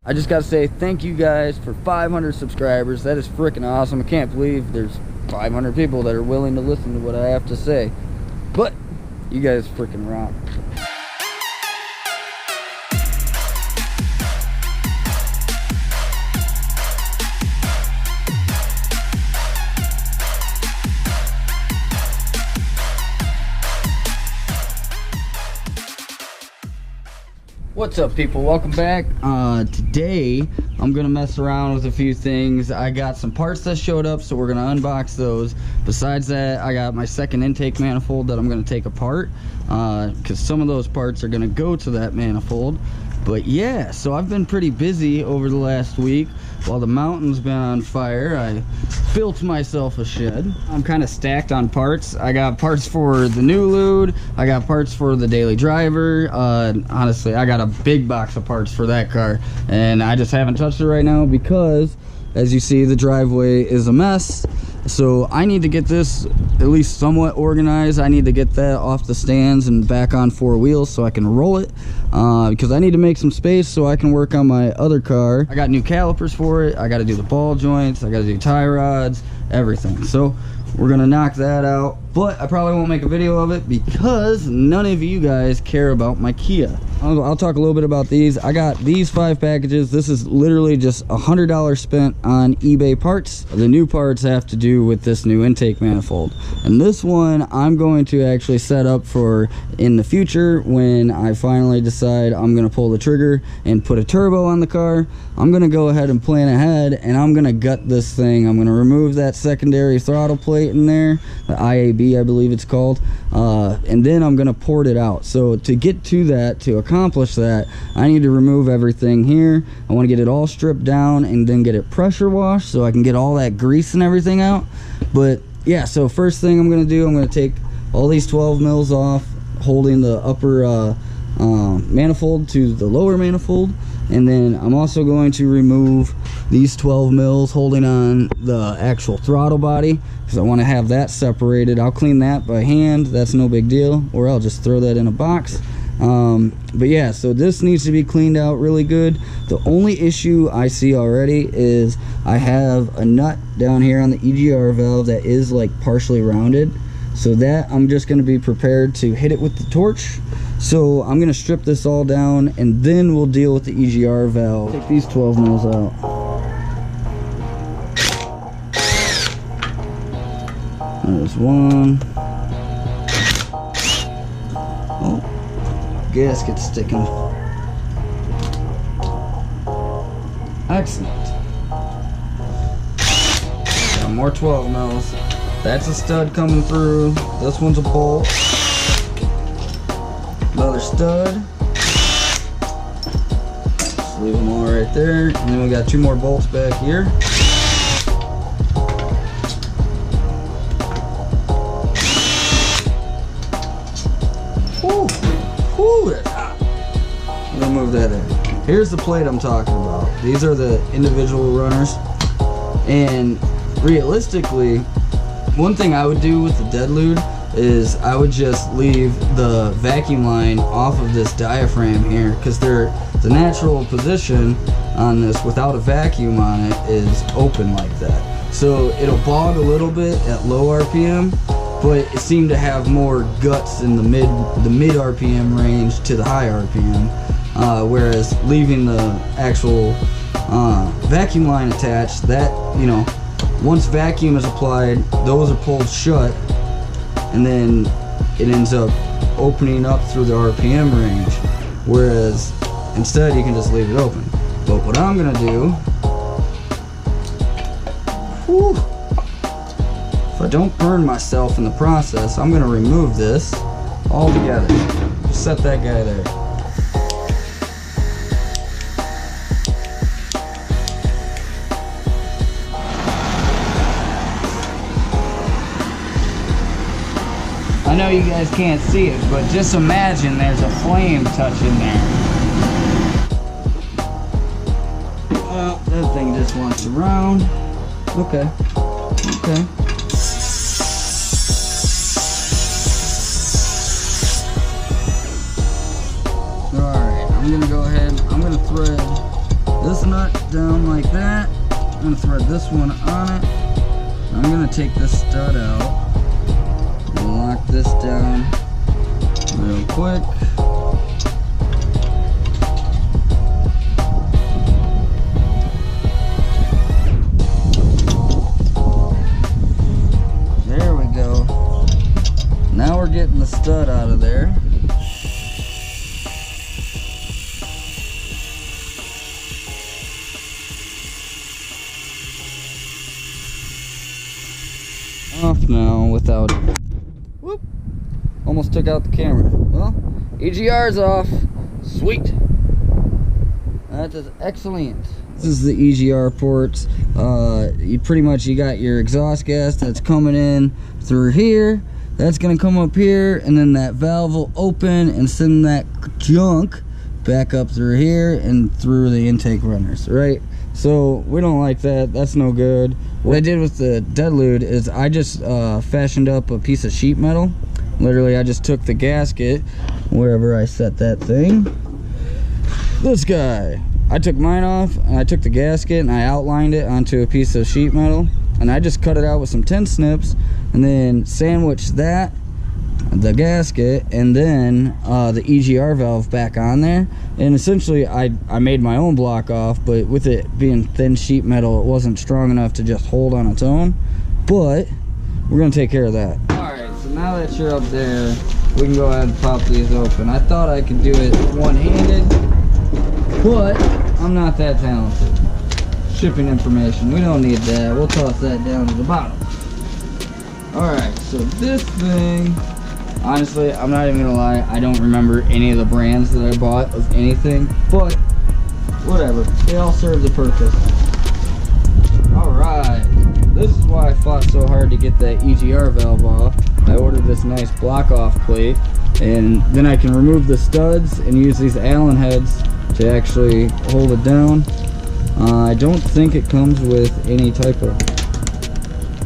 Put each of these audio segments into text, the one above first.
I just gotta say thank you guys for 500 subscribers. That is freaking awesome. I can't believe there's 500 people that are willing to listen to what I have to say. But you guys freaking rock. What's up, people? Welcome back. Today I'm gonna mess around with a few things. I got some parts that showed up, so we're gonna unbox those. Besides that, I got my second intake manifold that I'm gonna take apart, because some of those parts are gonna go to that manifold. But yeah, so I've been pretty busy over the last week. While the mountain's been on fire, I built myself a shed. I'm kind of stacked on parts. I got parts for the new Lude. I got parts for the daily driver. Honestly, I got a big box of parts for that car, and I just haven't touched it right now because, as you see, the driveway is a mess. So I need to get this at least somewhat organized. I need to get that off the stands and back on four wheels so I can roll it, because I need to make some space so I can work on my other car. I got new calipers for it. I got to do the ball joints. I got to do tie rods, everything. So we're gonna knock that out, but I probably won't make a video of it because none of you guys care about my Kia. I'll talk a little bit about these. I got these 5 packages. This is literally just $100 spent on eBay parts. The new parts have to do with this new intake manifold, and this one I'm going to actually set up for in the future when I finally decide I'm gonna pull the trigger and put a turbo on the car. I'm gonna go ahead and plan ahead, and I'm gonna gut this thing. I'm gonna remove that secondary throttle plate in there, the IAB I believe it's called, and then I'm gonna port it out. So to get to that, to accomplish that, I need to remove everything here. I want to get it all stripped down and then get it pressure washed so I can get all that grease and everything out. But yeah, so first thing I'm gonna do, I'm gonna take all these 12 mils off holding the upper manifold to the lower manifold, and then I'm also going to remove these 12 mils holding on the actual throttle body because I want to have that separated. I'll clean that by hand, that's no big deal, or I'll just throw that in a box. But yeah, so this needs to be cleaned out really good. The only issue I see already is I have a nut down here on the EGR valve that is like partially rounded, so that I'm just going to be prepared to hit it with the torch. So I'm going to strip this all down and then we'll deal with the EGR valve. Take these 12 mils out. There's one. Oh, gasket sticking. Excellent. Got more 12 mils. That's a stud coming through. This one's a bolt. Another stud. Just leave them all right there. And then we got 2 more bolts back here. Whew. Whew, that's hot. I'm gonna move that in. Here's the plate I'm talking about. These are the individual runners. And realistically, one thing I would do with the dead Lude is I would just leave the vacuum line off of this diaphragm here, because the natural position on this without a vacuum on it is open like that. So it'll bog a little bit at low RPM, but it seemed to have more guts in the mid RPM range to the high RPM, whereas leaving the actual vacuum line attached, that, you know, once vacuum is applied, those are pulled shut, and then it ends up opening up through the RPM range, whereas instead you can just leave it open. But what I'm gonna do, whew, if I don't burn myself in the process, I'm gonna remove this altogether. Just set that guy there. I know you guys can't see it, but just imagine there's a flame touching there. Well, that thing just wants to round. Okay. Okay. Alright, I'm gonna go ahead, I'm gonna thread this nut down like that. I'm gonna thread this one on it. I'm gonna take this stud out and lock this down real quick. There we go. Now we're getting the stud out of there. Off now without it. Whoop! Almost took out the camera. Well, EGR's off. Sweet. That is excellent. This is the EGR ports. You got your exhaust gas that's coming in through here. That's gonna come up here, and then that valve will open and send that junk back up through here and through the intake runners, right? So we don't like that. That's no good. What I did with the Prelude is I just fashioned up a piece of sheet metal. Literally, I just took the gasket wherever I set that thing. This guy, I took mine off and I took the gasket and I outlined it onto a piece of sheet metal, and I just cut it out with some tin snips and then sandwiched that, the gasket, and then the EGR valve back on there. And essentially I made my own block off, but with it being thin sheet metal, it wasn't strong enough to just hold on its own. But we're gonna take care of that. Alright, so now that you're up there, we can go ahead and pop these open. I thought I could do it one-handed, but I'm not that talented. Shipping information, we don't need that. We'll toss that down to the bottom. Alright, so this thing, honestly, I'm not even gonna lie, I don't remember any of the brands that I bought of anything, but whatever, they all serve the purpose. Alright, this is why I fought so hard to get that EGR valve off. I ordered this nice block off plate, and then I can remove the studs and use these Allen heads to actually hold it down. I don't think it comes with any type of...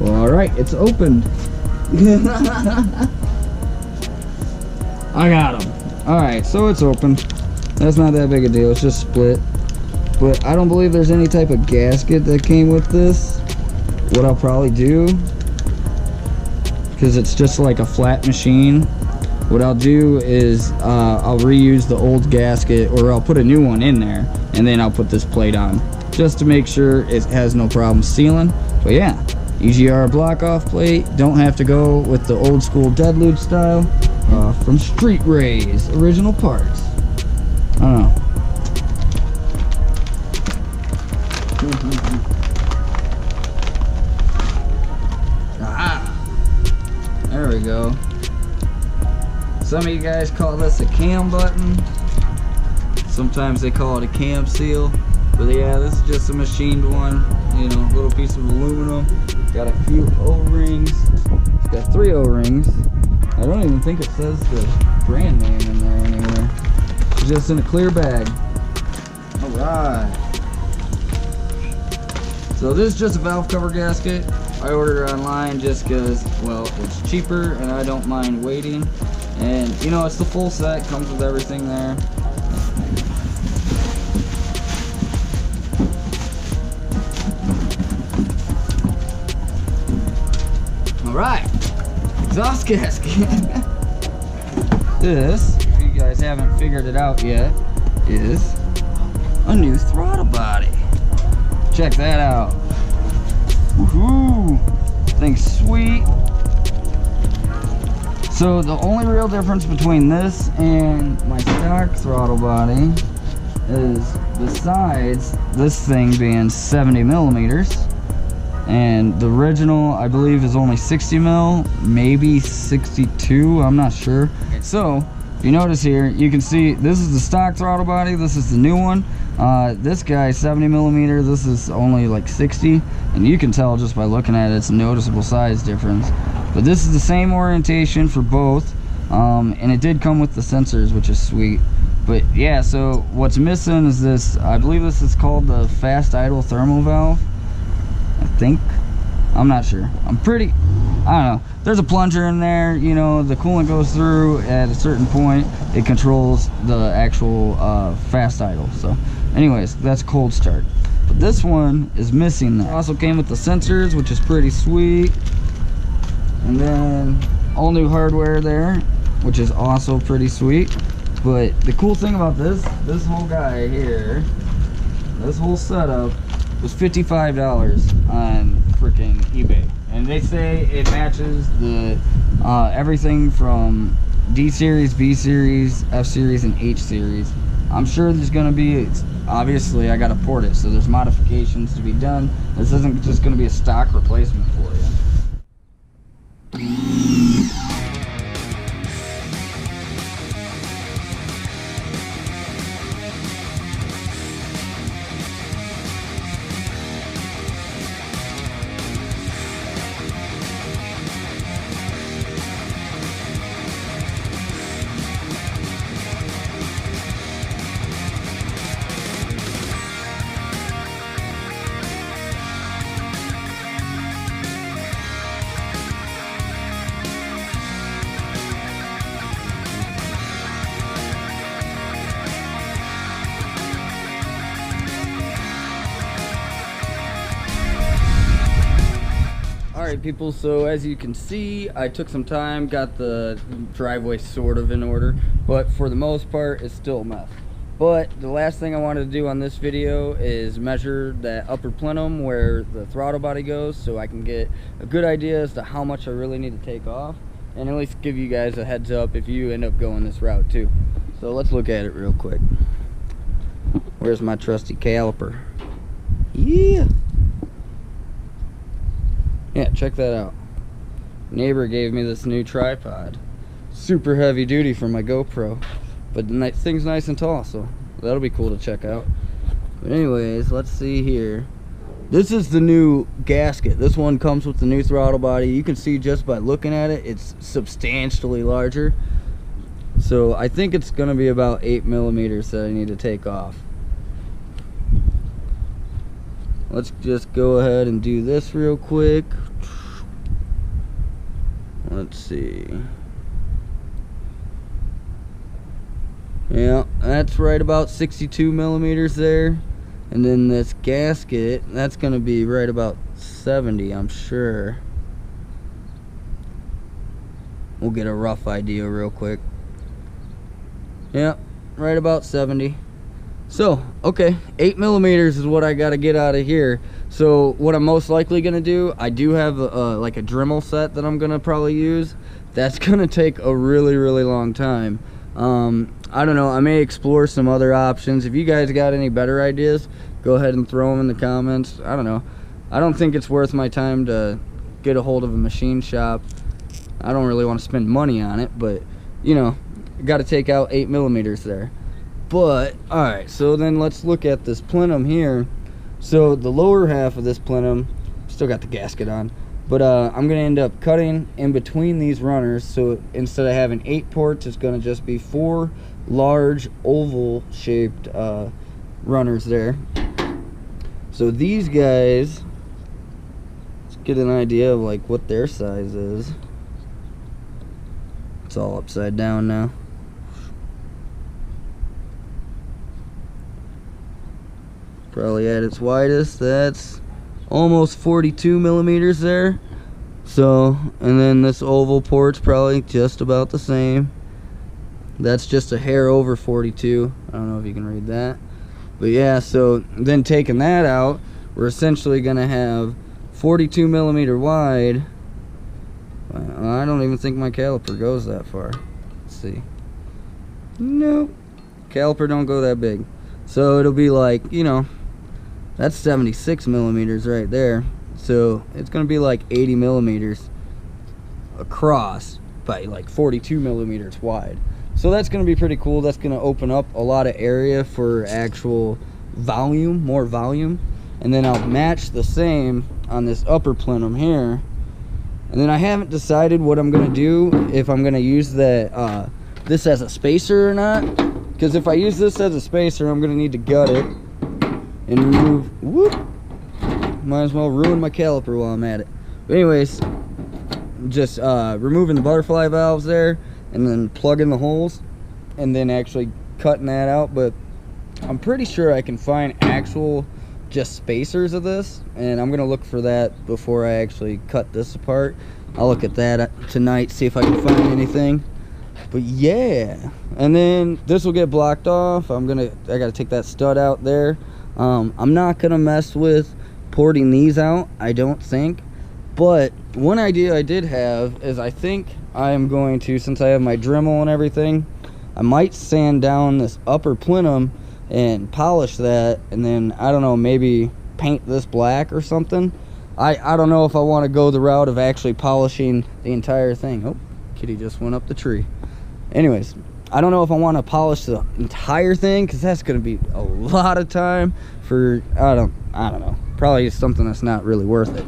Well, alright, it's opened. I got them. Alright, so it's open. That's not that big a deal, it's just split. But I don't believe there's any type of gasket that came with this. What I'll probably do, because it's just like a flat machine, what I'll do is I'll reuse the old gasket, or I'll put a new one in there, and then I'll put this plate on, just to make sure it has no problem sealing. But yeah, EGR block off plate. Don't have to go with the old school Prelude style. From Street Rays, original parts. I don't know. There we go. Some of you guys call this a cam button. Sometimes they call it a cam seal. But yeah, this is just a machined one. You know, little piece of aluminum. Got a few O-rings. It's got 3 O-rings. I don't even think it says the brand name in there anywhere. It's just in a clear bag. Alright. So this is just a valve cover gasket. I ordered it online just because, well, it's cheaper and I don't mind waiting. And, you know, it's the full set. Comes with everything there. Alright. Exhaust gasket. This, if you guys haven't figured it out yet, is a new throttle body. Check that out. Woohoo! Thing's sweet. So the only real difference between this and my stock throttle body is, besides this thing being 70 millimeters, and the original I believe is only 60 mil, maybe 62, I'm not sure. So if you notice here, you can see this is the stock throttle body, this is the new one. This guy 70 millimeter, this is only like 60, and you can tell just by looking at it, it's a noticeable size difference. But this is the same orientation for both, and it did come with the sensors, which is sweet. But yeah, so what's missing is this, I believe this is called the fast idle thermal valve, I think. I'm not sure. I don't know. There's a plunger in there, you know, the coolant goes through at a certain point, it controls the actual fast idle. So Anyways, that's cold start. But this one is missing that. Also came with the sensors, which is pretty sweet. And then all new hardware there, which is also pretty sweet. But the cool thing about this whole guy here, this whole setup was $55 on freaking eBay. And they say it matches the everything from D series, B series, F series, and H series. I'm sure there's gonna be, obviously I gotta port it, so there's modifications to be done. This isn't just gonna be a stock replacement for you. Alright people, so as you can see, I took some time, got the driveway sort of in order, but for the most part it's still a mess. But the last thing I wanted to do on this video is measure that upper plenum where the throttle body goes, so I can get a good idea as to how much I really need to take off, and at least give you guys a heads up if you end up going this route too. So let's look at it real quick. Where's my trusty caliper? Yeah! Yeah, check that out. Neighbor gave me this new tripod. Super heavy duty for my GoPro. But the thing's nice and tall, so that'll be cool to check out. But anyways, let's see here. This is the new gasket. This one comes with the new throttle body. You can see just by looking at it, it's substantially larger. So I think it's gonna be about 8 millimeters that I need to take off. Let's just go ahead and do this real quick. Let's see. Yeah, that's right about 62 millimeters there. And then this gasket, that's gonna be right about 70, I'm sure. We'll get a rough idea real quick. Yeah, right about 70. So, okay, 8 millimeters is what I gotta get out of here. So what I'm most likely gonna do, I do have like a Dremel set that I'm gonna probably use. That's gonna take a really long time. I don't know, I may explore some other options. If you guys got any better ideas, go ahead and throw them in the comments. I don't know. I don't think it's worth my time to get a hold of a machine shop. I don't really want to spend money on it, but you know, gotta take out 8 millimeters there. But alright, so then let's look at this plenum here. So the lower half of this plenum, still got the gasket on, but I'm gonna end up cutting in between these runners. So instead of having 8 ports, it's gonna just be 4 large oval shaped runners there. So these guys, let's get an idea of like what their size is. It's all upside down now. Probably at its widest, that's almost 42 millimeters there. So, and then this oval port's probably just about the same. That's just a hair over 42. I don't know if you can read that. But yeah, so then taking that out, we're essentially gonna have 42 millimeter wide. I don't even think my caliper goes that far. Let's see. Nope. Caliper don't go that big. So it'll be like, you know, that's 76 millimeters right there. So it's gonna be like 80 millimeters across by like 42 millimeters wide. So that's gonna be pretty cool. That's gonna open up a lot of area for actual volume, more volume. And then I'll match the same on this upper plenum here. And then I haven't decided what I'm gonna do, if I'm gonna use the this as a spacer or not. Because if I use this as a spacer, I'm gonna need to gut it and remove, whoop, might as well ruin my caliper while I'm at it. But anyways, just removing the butterfly valves there and then plugging the holes and then actually cutting that out. But I'm pretty sure I can find actual just spacers of this, and I'm gonna look for that before I actually cut this apart. I'll look at that tonight, see if I can find anything. But yeah, and then this will get blocked off. I gotta take that stud out there. I'm not gonna mess with porting these out, I don't think. But one idea I did have is I think I am going to, since I have my Dremel and everything, I might sand down this upper plenum and polish that, and then I don't know, maybe paint this black or something. I don't know if I want to go the route of actually polishing the entire thing. Oh, kitty just went up the tree. Anyways, I don't know if I want to polish the entire thing, because that's going to be a lot of time for, I don't know, probably something that's not really worth it.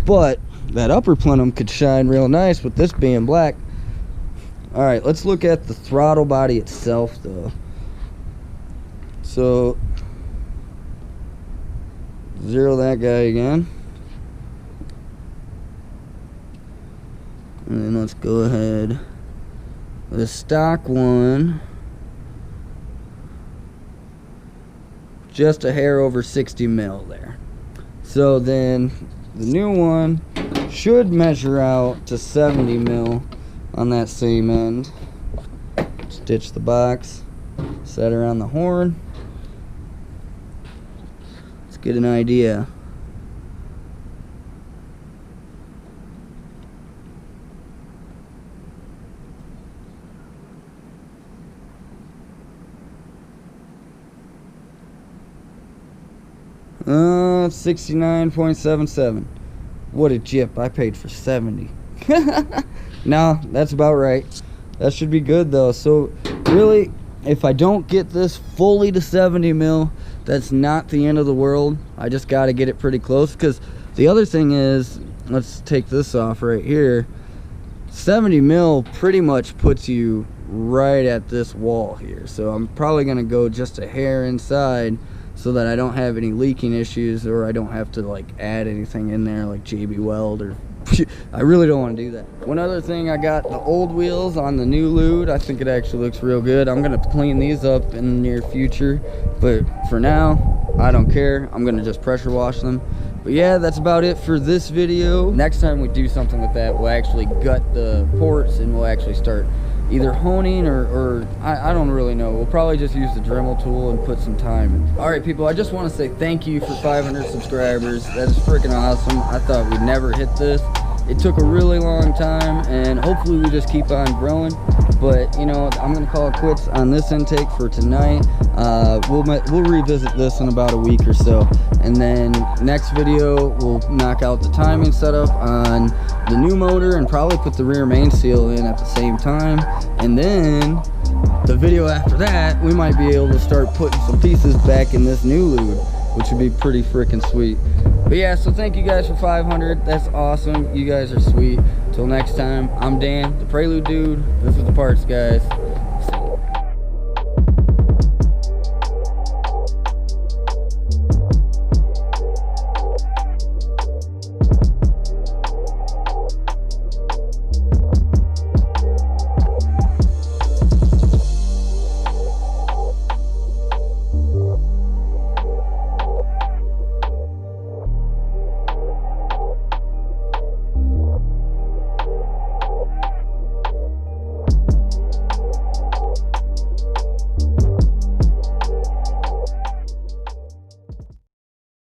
But that upper plenum could shine real nice with this being black. All right, let's look at the throttle body itself though. So zero that guy again, and then let's go ahead. The stock one, just a hair over 60 mil there. So then the new one should measure out to 70 mil on that same end. Stitch the box, set around the horn. Let's get an idea. Uh, 69.77. What a jip. I paid for 70. No, that's about right. That should be good though. So really, if I don't get this fully to 70 mil, that's not the end of the world. I just got to get it pretty close, because the other thing is, let's take this off right here. 70 mil pretty much puts you right at this wall here. So I'm probably going to go just a hair inside, so that I don't have any leaking issues, or I don't have to like add anything in there like JB Weld, or I really don't want to do that. One other thing, I got the old wheels on the new lube. I think it actually looks real good. I'm gonna clean these up in the near future, but for now I don't care. I'm gonna just pressure wash them. But yeah, that's about it for this video. Next time we do something with that, we'll actually gut the ports, and we'll actually start either honing or I don't really know. We'll probably just use the Dremel tool and put some time in. All right, people, I just want to say thank you for 500 subscribers. That's freaking awesome. I thought we'd never hit this. It took a really long time, and hopefully we just keep on growing. But you know, I'm gonna call it quits on this intake for tonight. We'll revisit this in about a week or so, and then next video we'll knock out the timing setup on the new motor and probably put the rear main seal in at the same time. And then the video after that, we might be able to start putting some pieces back in this new lube, which would be pretty freaking sweet. But yeah, so thank you guys for 500. That's awesome. You guys are sweet. Till next time, I'm Dan, the Prelude Dude. This is the parts, guys.